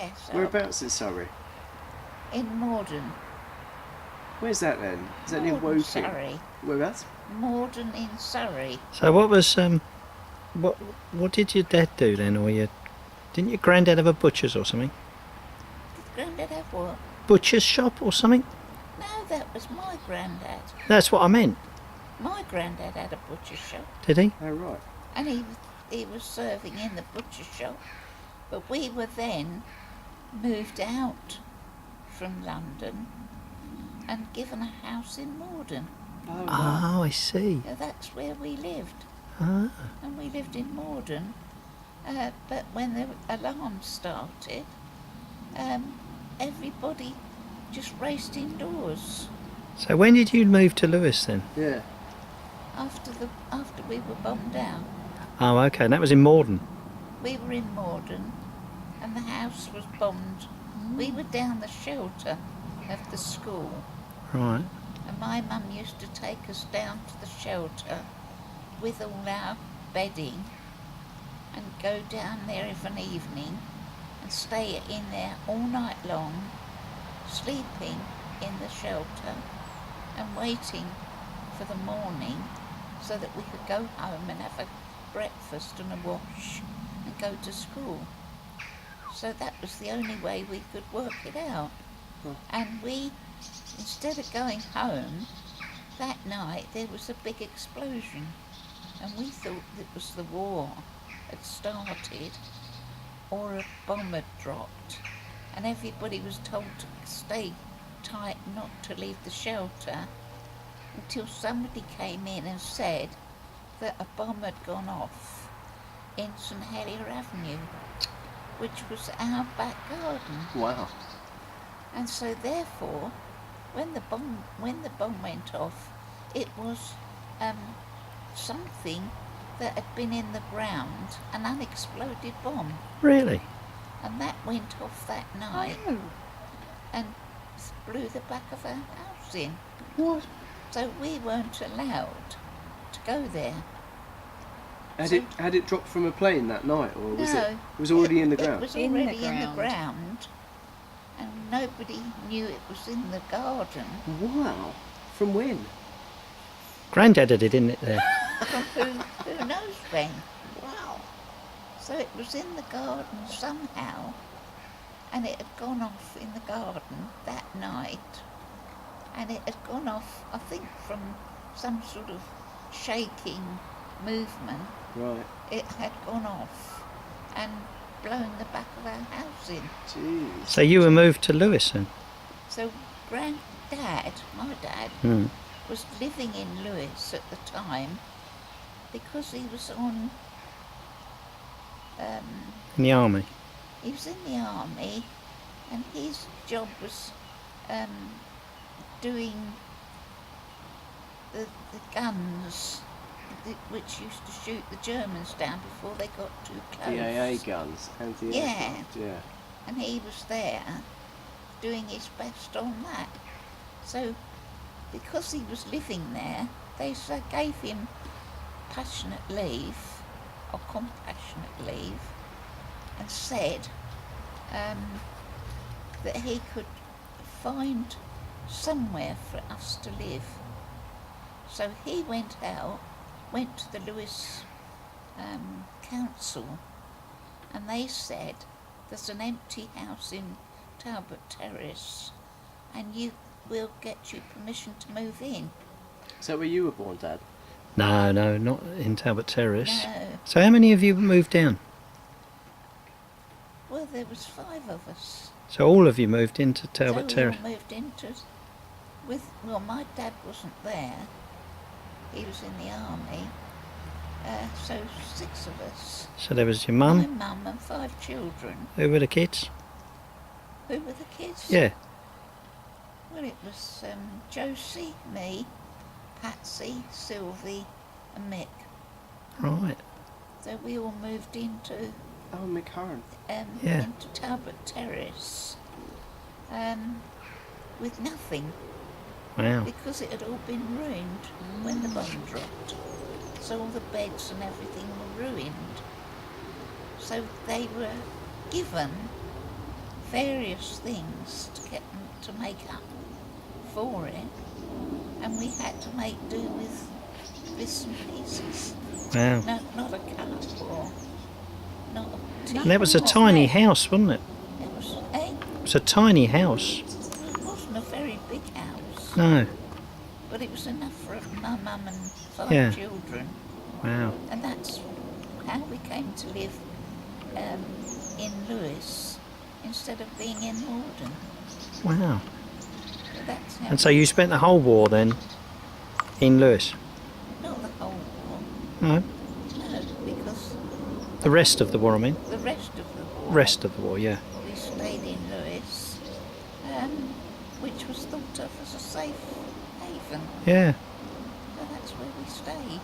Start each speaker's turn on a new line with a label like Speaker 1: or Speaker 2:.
Speaker 1: Yes.
Speaker 2: Whereabouts in Surrey?
Speaker 1: In Morden.
Speaker 2: Where's that then? Is that near
Speaker 1: Morden,
Speaker 2: Woking?
Speaker 1: Surrey.
Speaker 2: Whereabouts?
Speaker 1: Morden in Surrey.
Speaker 3: So what was what did your dad do then, or didn't your granddad have a butcher's or something?
Speaker 1: Did Grandad have what?
Speaker 3: Butcher's shop or something?
Speaker 1: No, that was my Grandad.
Speaker 3: That's what I meant.
Speaker 1: My Grandad had a butcher shop.
Speaker 3: Did he?
Speaker 2: Oh, right.
Speaker 1: And he was serving in the butcher shop. But we were then moved out from London and given a house in Morden.
Speaker 2: Oh, right.
Speaker 3: Oh, I see.
Speaker 1: So that's where we lived.
Speaker 3: Ah.
Speaker 1: And we lived in Morden. But when the alarm started, everybody just raced indoors.
Speaker 3: So when did you move to Lewes then?
Speaker 2: Yeah.
Speaker 1: After we were bombed out.
Speaker 3: Oh, okay. And that was in Morden.
Speaker 1: We were in Morden and the house was bombed. We were down the shelter of the school.
Speaker 3: Right.
Speaker 1: And my mum used to take us down to the shelter with all our bedding and go down there of an evening and stay in there all night long, sleeping in the shelter and waiting for the morning so that we could go home and have a breakfast and a wash and go to school. So that was the only way we could work it out. And we, instead of going home, that night there was a big explosion and we thought it was the war had started or a bomb had dropped, and everybody was told to stay tight, not to leave the shelter, until somebody came in and said that a bomb had gone off in St Helier Avenue, which was our back garden.
Speaker 2: Wow.
Speaker 1: And so therefore, when the bomb went off, it was something that had been in the ground, an unexploded bomb.
Speaker 3: Really?
Speaker 1: And that went off that night and blew the back of our house in.
Speaker 2: What?
Speaker 1: So we weren't allowed to go there.
Speaker 2: Had it dropped from a plane that night, or was
Speaker 1: No,
Speaker 2: it was already in the ground?
Speaker 1: It was already in the ground, and nobody knew it was in the garden.
Speaker 2: Wow. From when?
Speaker 3: Granddad had it in it there.
Speaker 1: From who knows when? Wow. So it was in the garden somehow, and it had gone off in the garden that night, and it had gone off, I think, from some sort of shaking movement.
Speaker 2: Right.
Speaker 1: It had gone off and blown the back of our house in.
Speaker 2: Jeez.
Speaker 3: So you were moved to Lewes then?
Speaker 1: So Granddad, my dad, was living in Lewes at the time because he was on...
Speaker 3: In the army?
Speaker 1: He was in the army and his job was doing the guns which used to shoot the Germans down before they got too close.
Speaker 2: The AA guns, anti-aircraft, yeah.
Speaker 1: And he was there doing his best on that. So because he was living there, they gave him passionate leave, or compassionate leave, and said that he could find somewhere for us to live. So he went to the Lewes council, and they said there's an empty house in Talbot Terrace and we'll get you permission to move in.
Speaker 2: Is that where you were born, Dad?
Speaker 3: No, not in Talbot Terrace.
Speaker 1: No.
Speaker 3: So how many of you moved down?
Speaker 1: Well, there was 5 of us.
Speaker 3: So all of you moved into Talbot
Speaker 1: So
Speaker 3: Terrace?
Speaker 1: we all moved into well, my dad wasn't there. He was in the army. So 6 of us.
Speaker 3: So there was your
Speaker 1: My
Speaker 3: mum?
Speaker 1: mum and 5 children.
Speaker 3: Who were the kids?
Speaker 1: Who were the kids?
Speaker 3: Yeah.
Speaker 1: Well, it was Josie, me, Patsy, Sylvie and Mick.
Speaker 3: Right.
Speaker 1: So we all moved into
Speaker 2: Oh, Mick Hurren.
Speaker 3: Yeah.
Speaker 1: into Talbot Terrace with nothing,
Speaker 3: Wow.
Speaker 1: because it had all been ruined when the bomb dropped. So all the beds and everything were ruined. So they were given various things to get them to make up for it, and we had to make do with bits and pieces.
Speaker 3: Wow.
Speaker 1: No, not a cup or not a tea.
Speaker 3: And that was a
Speaker 1: or
Speaker 3: tiny
Speaker 1: plate.
Speaker 3: house, wasn't it?
Speaker 1: It was,
Speaker 3: It was a tiny house.
Speaker 1: it wasn't a very big house,
Speaker 3: No.
Speaker 1: but it was enough for my mum and 5
Speaker 3: Yeah.
Speaker 1: children,
Speaker 3: Wow.
Speaker 1: and that's how we came to live in Lewes instead of being in Malden.
Speaker 3: Wow.
Speaker 1: So that's how.
Speaker 3: And so you spent the whole war then in Lewes?
Speaker 1: Not the whole war,
Speaker 3: No.
Speaker 1: no, because
Speaker 3: The rest of the war, I mean.
Speaker 1: the rest of the war.
Speaker 3: Rest of the war, yeah.
Speaker 1: We stayed in Lewes, which was thought of as a safe haven.
Speaker 3: Yeah.
Speaker 1: So that's where we stayed.